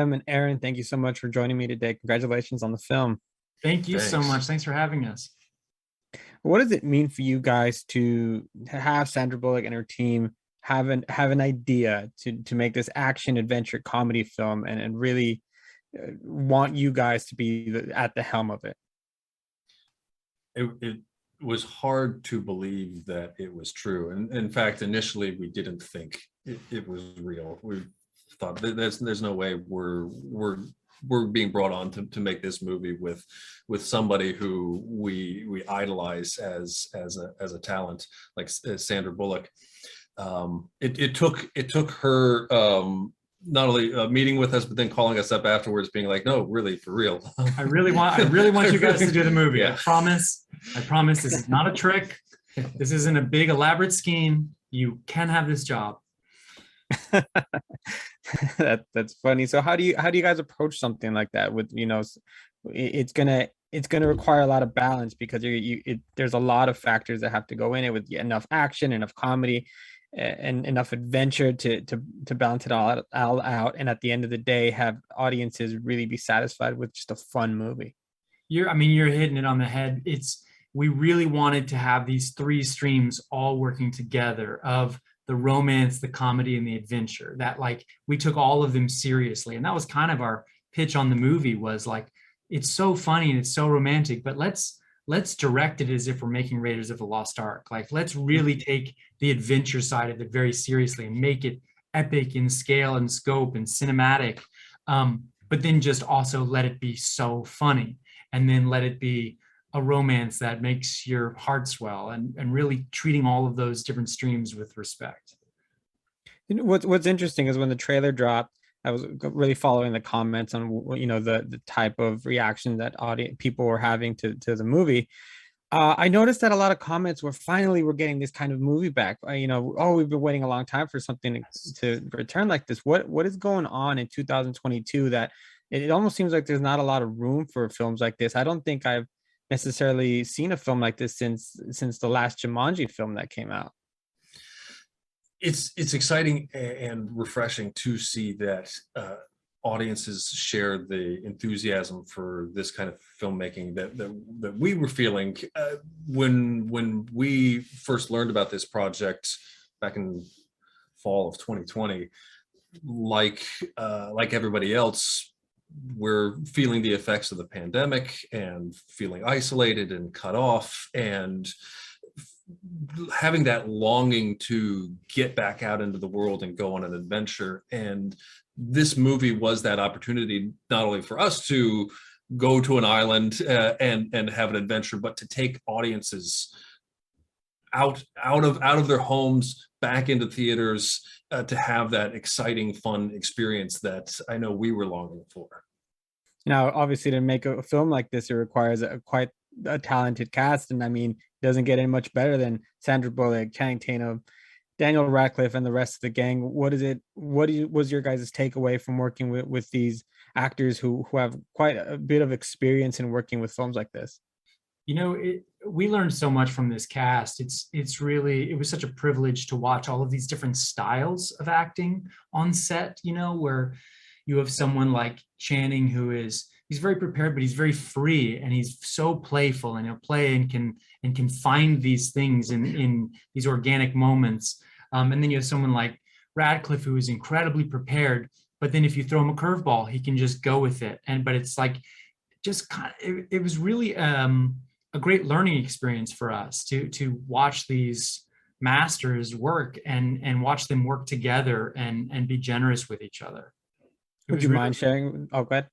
Adam and Aaron, thank you so much for joining me today. Congratulations on the film. Thank you so Thanks. much. Thanks for having us. What does it mean for you guys to have Sandra Bullock and her team have an idea to make this action adventure comedy film and really want you guys to be at the helm of it? It was hard to believe that it was true. And in fact, initially we didn't think it was real. We thought there's no way we're being brought on to make this movie with somebody who we idolize as a talent like Sandra Bullock. It took her not only meeting with us, but then calling us up afterwards, being like, "No, really, for real. I really want you guys to do the movie. Yeah. I promise this is not a trick. This isn't a big elaborate scheme. You can have this job." That's funny. So how do you guys approach something like that? With it's gonna require a lot of balance because there's a lot of factors that have to go in it with enough action, enough comedy, and enough adventure to balance it all out, and at the end of the day have audiences really be satisfied with just a fun movie. You're hitting it on the head. We really wanted to have these three streams all working together of the romance, the comedy, and the adventure. That, like, we took all of them seriously, and that was kind of our pitch on the movie, was like, it's so funny and it's so romantic, but let's direct it as if we're making Raiders of the Lost Ark. Like, let's really take the adventure side of it very seriously and make it epic in scale and scope and cinematic, but then just also let it be so funny, and then let it be a romance that makes your heart swell, and really treating all of those different streams with respect. What's interesting is when the trailer dropped, I was really following the comments on the type of reaction that people were having to the movie. I noticed that a lot of comments were finally we're getting this kind of movie back. Oh, we've been waiting a long time for something to return like this. What is going on in 2022 that it almost seems like there's not a lot of room for films like this? I don't think I've necessarily seen a film like this since the last Jumanji film that came out. It's exciting and refreshing to see that audiences share the enthusiasm for this kind of filmmaking that we were feeling when we first learned about this project back in fall of 2020. Like everybody else, we're feeling the effects of the pandemic and feeling isolated and cut off, and having that longing to get back out into the world and go on an adventure. And this movie was that opportunity, not only for us to go to an island and have an adventure, but to take audiences out of their homes back into theaters to have that exciting, fun experience that I know we were longing for. Now, obviously, to make a film like this, it requires quite a talented cast, and I mean, it doesn't get any much better than Sandra Bullock, Channing Tatum, Daniel Radcliffe, and the rest of the gang. What was your guys' takeaway from working with these actors who have quite a bit of experience in working with films like this? We learned so much from this cast. It was such a privilege to watch all of these different styles of acting on set, where you have someone like Channing he's very prepared, but he's very free, and he's so playful, and he'll play and can find these things in these organic moments. And then you have someone like Radcliffe, who is incredibly prepared, but then if you throw him a curveball, he can just go with it. But it's like, it was really a great learning experience for us to watch these masters work and watch them work together and be generous with each other. Would you mind sharing? Oh, go ahead.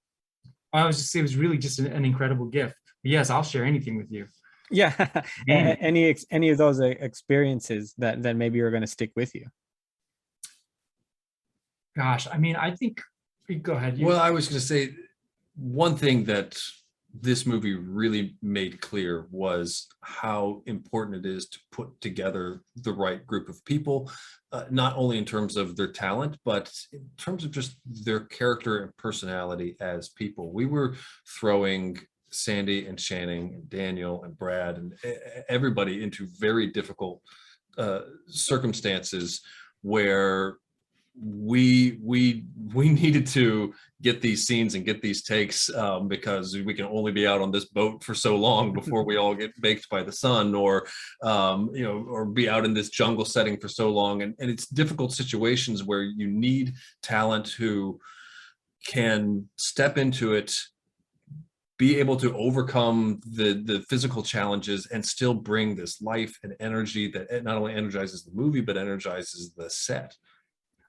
It was really just an incredible gift. But yes, I'll share anything with you. Yeah. Any of those experiences that maybe are going to stick with you? Gosh, I mean, I think, go ahead. Well, I was going to say, one thing that this movie really made clear was how important it is to put together the right group of people, not only in terms of their talent, but in terms of just their character and personality as people. We were throwing Sandy and Channing and Daniel and Brad and everybody into very difficult circumstances where we needed to get these scenes and get these takes, because we can only be out on this boat for so long before we all get baked by the sun, or or be out in this jungle setting for so long. And it's difficult situations where you need talent who can step into it, be able to overcome the physical challenges, and still bring this life and energy that not only energizes the movie but energizes the set.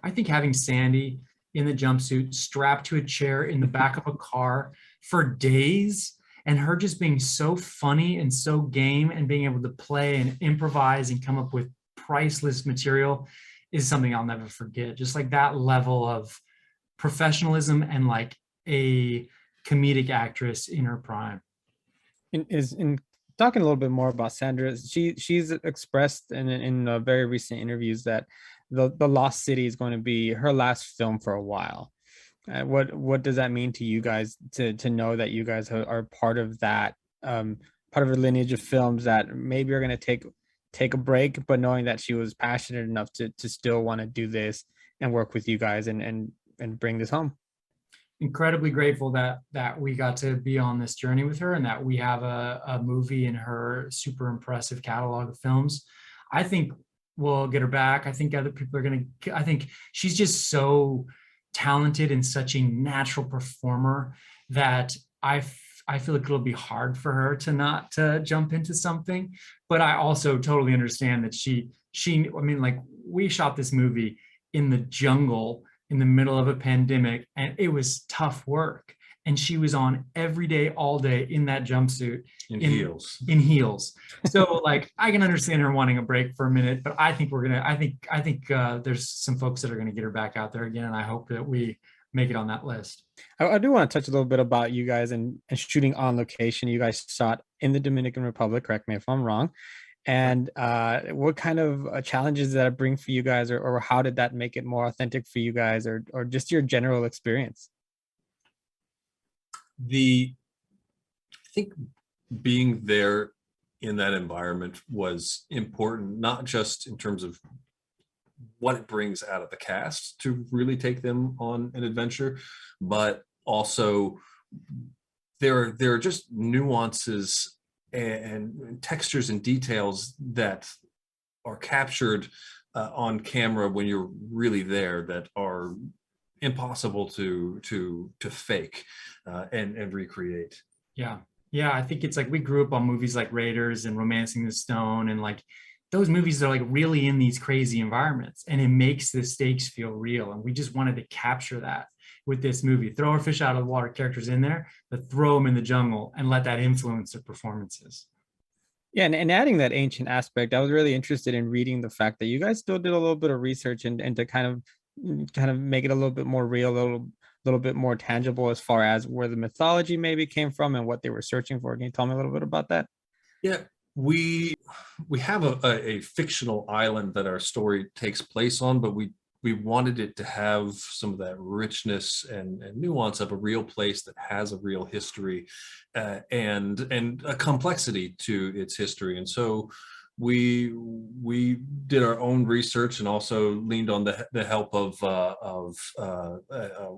I think having Sandy in the jumpsuit strapped to a chair in the back of a car for days, and her just being so funny and so game and being able to play and improvise and come up with priceless material is something I'll never forget. Just like that level of professionalism and like a comedic actress in her prime. In talking a little bit more about Sandra, she's expressed in very recent interviews that the Lost City is going to be her last film for a while. What does that mean to you guys to know that you guys are part of that, part of a lineage of films that maybe are going to take a break, but knowing that she was passionate enough to still want to do this and work with you guys and bring this home? Incredibly grateful that we got to be on this journey with her, and that we have a movie in her super impressive catalog of films. I think we'll get her back. I think other people are I think she's just so talented and such a natural performer that I feel like it'll be hard for her to not to jump into something. But I also totally understand that I mean, like, we shot this movie in the jungle in the middle of a pandemic, and it was tough work. And she was on every day, all day in that jumpsuit, in heels. In heels. So like, I can understand her wanting a break for a minute, but I think I think there's some folks that are gonna get her back out there again, and I hope that we make it on that list. I do want to touch a little bit about you guys and shooting on location. You guys shot in the Dominican Republic, correct me if I'm wrong. And what kind of challenges did that bring for you guys, or how did that make it more authentic for you guys, or just your general experience? I think being there in that environment was important, not just in terms of what it brings out of the cast to really take them on an adventure, but also there are just nuances and textures and details that are captured on camera when you're really there, that are impossible to fake and recreate. Yeah. I think it's like, we grew up on movies like Raiders and Romancing the Stone, and like those movies are like really in these crazy environments, and it makes the stakes feel real. And we just wanted to capture that with this movie. Throw our fish out of the water characters in there, but throw them in the jungle and let that influence their performances. Yeah, and adding that ancient aspect, I was really interested in reading the fact that you guys still did a little bit of research and to kind of make it a little bit more real, a little bit more tangible as far as where the mythology maybe came from and what they were searching for. Can you tell me a little bit about that? Yeah, we have a fictional island that our story takes place on, but we wanted it to have some of that richness and nuance of a real place that has a real history, and a complexity to its history. And so we did our own research, and also leaned on the help of a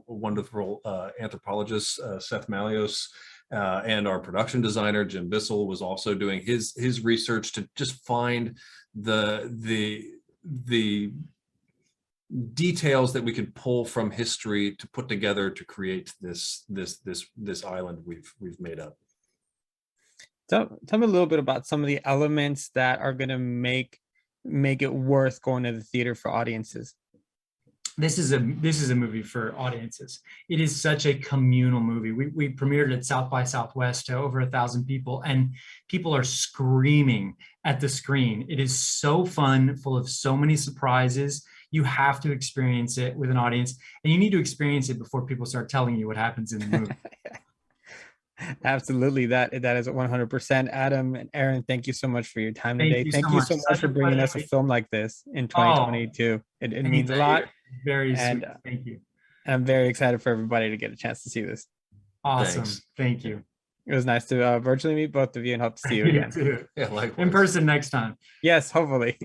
wonderful anthropologist, Seth Malios, and our production designer Jim Bissell was also doing his research to just find the details that we could pull from history to put together to create this island we've made up. Tell me a little bit about some of the elements that are going to make it worth going to the theater for audiences. This is a movie for audiences. It is such a communal movie. We premiered at South by Southwest to over 1,000 people, and people are screaming at the screen. It is so fun, full of so many surprises. You have to experience it with an audience, and you need to experience it before people start telling you what happens in the movie. Absolutely. That is 100%. Adam and Aaron, thank you so much for your time today. Thank you so much Such for bringing us a film like this in 2022. It means a lot. Very and sweet. Thank you. I'm very excited for everybody to get a chance to see this. Awesome. Thanks. Thank you. It was nice to virtually meet both of you, and hope to see you again. You too. Yeah, likewise. In person next time. Yes, hopefully.